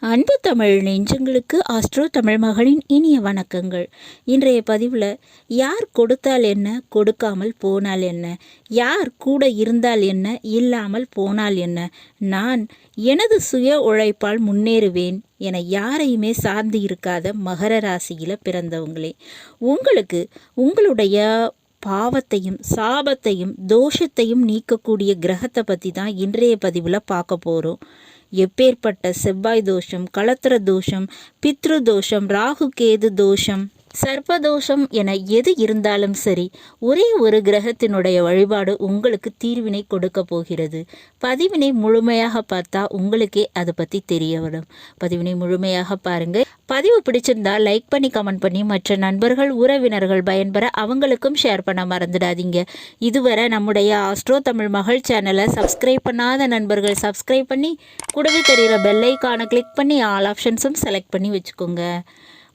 அன்பு தமிழ் நெஞ்சங்களுக்கு ஆஸ்ட்ரோ தமிழ் மகளின் இனிய வணக்கங்கள். இன்றைய பதிவில் யார் கொடுத்தால் என்ன, கொடுக்காமல் போனால் என்ன, யார் கூட இருந்தால் என்ன, இல்லாமல் போனால் என்ன, நான் எனது சுய உழைப்பால் முன்னேறுவேன் என யாரையுமே சார்ந்து இருக்காத மகர ராசியில் பிறந்தவங்களே, உங்களுக்கு உங்களுடைய பாவத்தையும் சாபத்தையும் தோஷத்தையும் நீக்கக்கூடிய கிரகத்தை பற்றி தான் இன்றைய பதிவில் பார்க்க போகிறோம். எப்பேற்பட்ட செவ்வாய் தோஷம், களத்திர தோஷம், பித்ரு தோஷம், ராகு கேது தோஷம், சர்ப்பதோஷம் என எது இருந்தாலும் சரி, ஒரே ஒரு கிரகத்தினுடைய வழிபாடு உங்களுக்கு தீர்வினை கொடுக்க போகிறது. பதிவினை முழுமையாக பார்த்தா உங்களுக்கே அதை பற்றி தெரிய வரும். பதிவினை முழுமையாக பாருங்க. பதிவு பிடிச்சிருந்தா லைக் பண்ணி கமெண்ட் பண்ணி மற்ற நண்பர்கள் உறவினர்கள் பயன்பெற அவங்களுக்கும் ஷேர் பண்ண மறந்துடாதீங்க. இதுவரை நம்முடைய ஆஸ்ட்ரோ தமிழ் மகள் சேனலை சப்ஸ்கிரைப் பண்ணாத நண்பர்கள் சப்ஸ்கிரைப் பண்ணி கூடவே தெரிகிற பெல் ஐகானை கிளிக் பண்ணி ஆல் ஆப்ஷன்ஸும் செலக்ட் பண்ணி வச்சுக்கோங்க.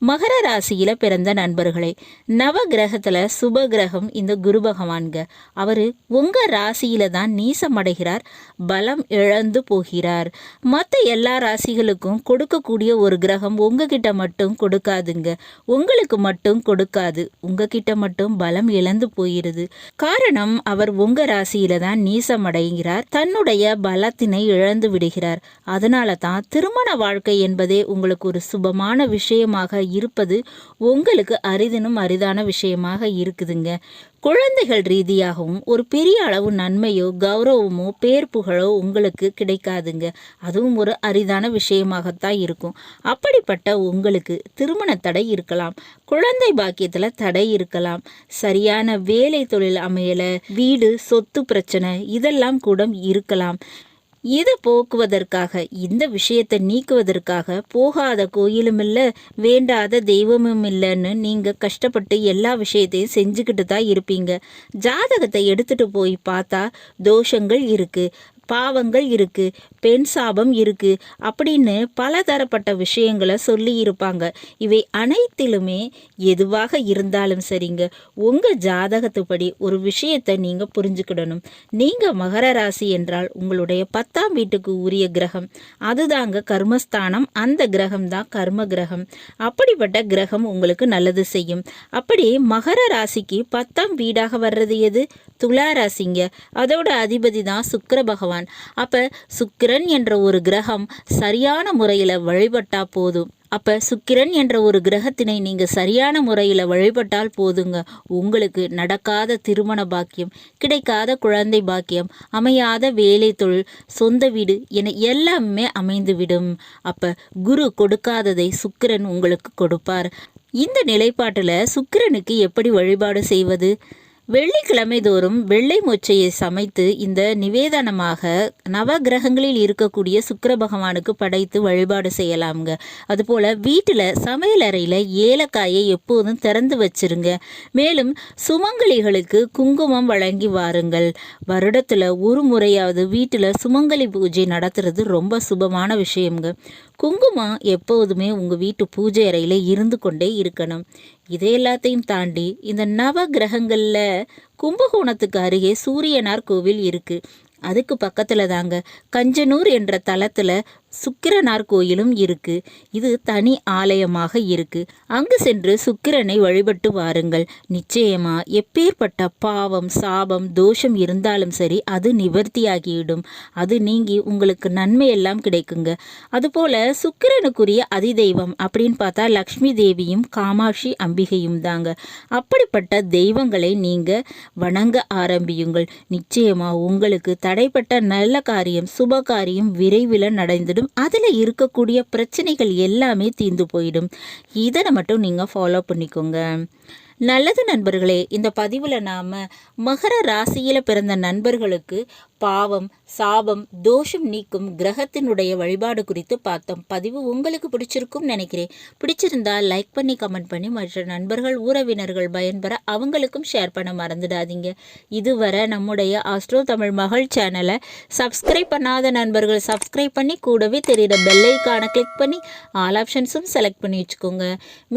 மகர ராசியில் பிறந்த நண்பர்களே, நவ கிரகத்தில் சுப கிரகம் இந்த குரு பகவான்க. அவர் உங்கள் ராசியில் தான் நீசமடைகிறார், பலம் இழந்து போகிறார். மற்ற எல்லா ராசிகளுக்கும் கொடுக்கக்கூடிய ஒரு கிரகம் உங்ககிட்ட மட்டும் கொடுக்காதுங்க. உங்களுக்கு மட்டும் கொடுக்காது, உங்ககிட்ட மட்டும் பலம் இழந்து போயிருது. காரணம், அவர் உங்கள் ராசியில் தான் நீசமடைகிறார், தன்னுடைய பலத்தினை இழந்து விடுகிறார். அதனால தான் திருமண வாழ்க்கை என்பதே உங்களுக்கு ஒரு சுபமான விஷயமாக இருப்பது உங்களுக்கு அரிதான விஷயமாக இருக்குதுங்க. குழந்தைகள் ரீதியாகவும் ஒரு பெரிய அளவு நன்மையோ கௌரவமோ பேர் புகழோ உங்களுக்கு கிடைக்காதுங்க. அதுவும் ஒரு அரிதான விஷயமாகத்தான் இருக்கும். அப்படிப்பட்ட உங்களுக்கு திருமண தடை இருக்கலாம், குழந்தை பாக்கியத்தில் தடை இருக்கலாம், சரியான வேலை தொழில் அமையலை, வீடு சொத்து பிரச்சனை இதெல்லாம் கூட இருக்கலாம். இதை போக்குவதற்காக, இந்த விஷயத்தை நீக்குவதற்காக போகாத கோயிலும் இல்லை, வேண்டாத தெய்வமும் இல்லைன்னு நீங்கள் கஷ்டப்பட்டு எல்லா விஷயத்தையும் செஞ்சுக்கிட்டு தான் இருப்பீங்க. ஜாதகத்தை எடுத்துகிட்டு போய் பார்த்தா தோஷங்கள் இருக்குது, பாவங்கள் இருக்குது, பெண் சாபம் இருக்குது அப்படின்னு பலதரப்பட்ட விஷயங்களை சொல்லி இருப்பாங்க. இவை அனைத்திலுமே எதுவாக இருந்தாலும் சரிங்க, உங்கள் ஜாதகத்துப்படி ஒரு விஷயத்தை நீங்கள் புரிஞ்சுக்கிடணும். நீங்கள் மகர ராசி என்றால் உங்களுடைய 10ஆம் வீட்டுக்கு உரிய கிரகம் அதுதாங்க கர்மஸ்தானம். அந்த கிரகம் தான் கர்ம கிரகம். அப்படிப்பட்ட கிரகம் உங்களுக்கு நல்லது செய்யும். அப்படி மகர ராசிக்கு 10ஆம் வீடாக வர்றது எது? துலா ராசிங்க. அதோட அதிபதி தான் சுக்கிர பகவான். அப்ப சுக்கிரன் என்ற ஒரு கிரகம் சரியான முறையில் வழிபட்டா போதும். அப்ப சுக்கிரன் என்ற ஒரு கிரகத்தினை நீங்க சரியான முறையில் வழிபட்டால் போதுங்க, உங்களுக்கு நடக்காத திருமண பாக்கியம், கிடைக்காத குழந்தை பாக்கியம், அமையாத வேலை தொழில், சொந்த வீடு என எல்லாமே அமைந்துவிடும். அப்ப குரு கொடுக்காததை சுக்கிரன் உங்களுக்கு கொடுப்பார். இந்த நிலைப்பாட்டில் சுக்கிரனுக்கு எப்படி வழிபாடு செய்வது? வெள்ளிக்கிழமை தோறும் வெள்ளை மொச்சையை சமைத்து இந்த நிவேதனமாக நவகிரகங்களில் இருக்கக்கூடிய சுக்கிர பகவானுக்கு படைத்து வழிபாடு செய்யலாமுங்க. அதுபோல் வீட்டில் சமையலறையில் ஏலக்காயை எப்போதும் திறந்து வச்சிருங்க. மேலும் சுமங்கலிகளுக்கு குங்குமம் வழங்கி வாருங்கள். வருடத்தில் ஒரு முறையாவது வீட்டில் சுமங்கலி பூஜை நடத்துறது ரொம்ப சுபமான விஷயங்க. குங்குமம் எப்போதுமே உங்கள் வீட்டு பூஜை அறையில் இருந்து கொண்டே இருக்கணும். இதை எல்லாத்தையும் தாண்டி இந்த நவ கிரகங்களில் கும்பகோணத்துக்கு அருகே சூரியனார் கோவில் இருக்குது. அதுக்கு பக்கத்தில் தாங்க கஞ்சனூர் என்ற தலத்தில் சுக்கிரனார் கோயிலும் இருக்குது. இது தனி ஆலயமாக இருக்குது. அங்கு சென்று சுக்கிரனை வழிபட்டு வாருங்கள். நிச்சயமா எப்பேற்பட்ட பாவம் சாபம் தோஷம் இருந்தாலும் சரி, அது நிவர்த்தியாகிவிடும். அது நீங்கி உங்களுக்கு நன்மையெல்லாம் கிடைக்குங்க. அதுபோல் சுக்கிரனுக்குரிய அதிதெய்வம் அப்படின்னு பார்த்தா லக்ஷ்மி தேவியும் காமாட்சி அம்பிகையும் தாங்க. அப்படிப்பட்ட தெய்வங்களை நீங்கள் வணங்க ஆரம்பியுங்கள். நிச்சயமா உங்களுக்கு தடைப்பட்ட நல்ல காரியம் சுப காரியம் விரைவில் நடந்துடும். அதில் இருக்கக்கூடிய பிரச்சனைகள் எல்லாமே தீர்ந்து போயிடும். இதை மட்டும் நீங்கள் ஃபாலோ பண்ணிக்கோங்க. நல்லது நண்பர்களே, இந்த பதிவில் நாம் மகர ராசியில் பிறந்த நண்பர்களுக்கு பாவம் சாபம் தோஷம் நீக்கும் கிரகத்தினுடைய வழிபாடு குறித்து பார்த்தோம். பதிவு உங்களுக்கு பிடிச்சிருக்கும் நினைக்கிறேன். பிடிச்சிருந்தா லைக் பண்ணி கமெண்ட் பண்ணி மற்ற நண்பர்கள் உறவினர்கள் பயன்பெற அவங்களுக்கும் ஷேர் பண்ண மறந்துடாதீங்க. இதுவரை நம்முடைய ஆஸ்ட்ரோ தமிழ் மகள் சேனலை சப்ஸ்கிரைப் பண்ணாத நண்பர்கள் சப்ஸ்கிரைப் பண்ணி கூடவே தெரிகிற பெல் ஐகானை கிளிக் பண்ணி ஆல் ஆப்ஷன்ஸும் செலக்ட் பண்ணி வச்சுக்கோங்க.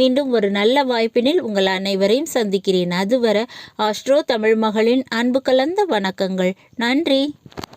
மீண்டும் ஒரு நல்ல வாய்ப்பினில் உங்கள் அனைவரையும் சந்திக்கிறேன். அதுவரை ஆஸ்ட்ரோ தமிழ் மகளின் அன்பு கலந்த வணக்கங்கள். நன்றி.